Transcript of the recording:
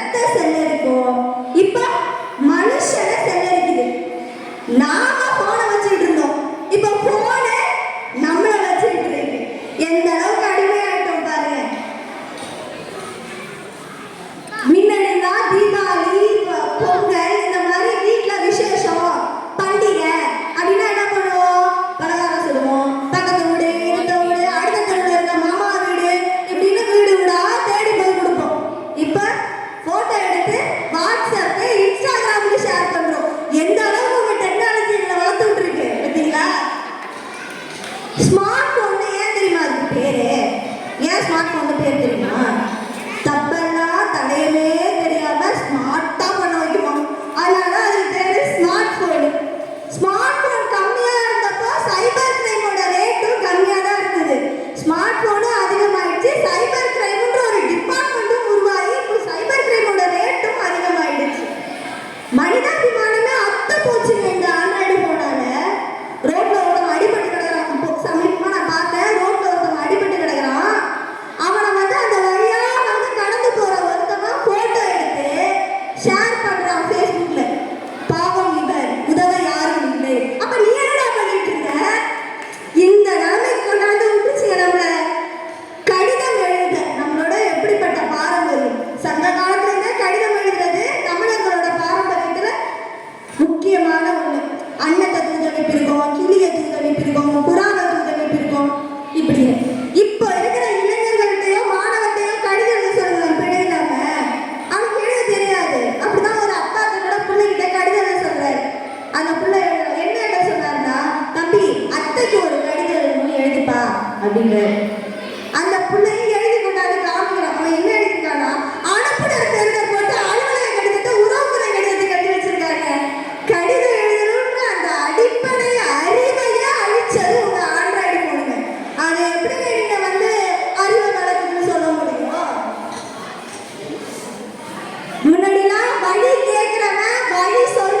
மரத்தை செல்லரிக்கும். இப்ப மனுஷனை செல்லரிக்குது. நாம போனை வச்சுட்டு இருந்தோம், இப்ப போனை நம்மள வச்சுட்டு இருக்கு. எந்த அளவுக்கு அடிமையாயிட்டோம் பாருங்க. முன்னாடிலாம் தீபாவளி, பொங்கல் இந்த மாதிரி வீட்டுல விசேஷம் பண்டிகை அப்படின்னா என்ன பண்ணுவோம்? பலகாரம் சொல்லுவோம். பக்கத்து வீடு, இந்த வீடு, அடுத்த தெருவில் இருக்க மாமா வீடு, இப்படின்னு வீடு வீடா தேடி போய் கொடுப்போம். இப்ப போட்டோ எடுத்து வாட்ஸ்அப், இன்ஸ்டாகிராம்ல ஷேர் பண்றோம். எந்த அளவுக்கு உங்க டெக்னாலஜி எங்களை வளர்த்துட்டு இருக்கு பார்த்தீங்களா? ஸ்மார்ட் போன் ஏன் தெரியுமா அதுக்கு பேரு? ஏன் ஸ்மார்ட் போன் பேர் தெரியுமா? தப்பெல்லாம் தடையவே தெரியாம ஸ்மார்ட்டா பண்ண வைக்கணும். அதனால அதுக்கு பேரு ஸ்மார்ட் போன். ஸ்மார்ட் போன் கம்மியா இருந்தப்போ சைபர் கிரைமோட ரேட்டும் கம்மியா தான் இருந்தது. ஸ்மார்ட் போனும் அதிகமாயிடுச்சு, சைபர் கிரைம்ன்ற ஒரு டிபார்ட்மெண்ட்டும் உருவாகி இப்போ சைபர் கிரைமோட ரேட்டும் அதிகமாயிடுச்சு. மனிதாபிமானமே அத்தை போச்சுங்க இந்த ஆண்ட்ராய்டு போனால. ரோட்ல ஒருத்தவங்க அடிபட்டு கிடக்குறான். சமீபமா நான் பார்த்தேன், ரோட்ல ஒருத்தவங்க அடிபட்டு கிடக்குறான். அவனை வந்து அந்த வழியா வந்து கடந்து போற ஒருத்தவன் போட்டோ எடுத்து ஷேர் பண்றான் ஃபேஸ்புக்ல. பாவம் இவர், உதவ யாரும் இல்லை. அப்ப நீ என்னடா பண்ணிட்டு இருக்க? இந்த நிலைமைக்கு கொண்டாந்து விட்டுச்சுங்க நம்மள. கடிதம் எழுத நம்மளோட எப்படிப்பட்ட பாரம்பரியம். சங்க காலத்துல இருந்தே கடிதம் எழுதுறது தமிழர்களோட பாரம்பரியத்துல முக்கியமான ஒண்ணு. அன்னத்தை தூதளிப்பிருக்கோம், கிளியை தூதளிப்பிருக்கோம், புறாவை தூதளிப்பிருக்கோம். இப்படி இப்போ இருக்கிற இளைஞர்கள்ட்டையோ மாணவர்கிட்டையோ கடிதம் எழுத சொல்லுவேன் பிழை இல்லாம. அவனுக்கு எழுத தெரியாது. அப்படிதான் ஒரு அப்பா தன்னோட பிள்ளைகிட்ட கடிதம் எழுத சொல்றாரு. அந்த பிள்ளை என்ன எழுத சொன்னாருன்னா, தம்பி அத்தைக்கு ஒரு கடிதம் எழுதணும், எழுதிப்பா அப்படின்றாரு. அந்த பிள்ளை எழுதி கொண்டாந்து காமிக்கிறான். அவன் என்ன எழுதிருக்கானா, அனுப்புனர் பேருந்த போட்டு அலுவலக கடிதத்தை உறவுமுறை கடிதத்தை கட்டி வச்சிருக்காங்க. கடிதம் எழுதணும்ன்ற அந்த அடிப்படை அறிவையே அழிச்சது உங்க ஆண்ட்ராய்டு போனுங்க. அதை எப்படி நீங்க வந்து அறிவை வளர்க்குதுன்னு சொல்ல முடியும்? முன்னாடிலாம் வழி கேட்கிறவன் வழி சொல்ல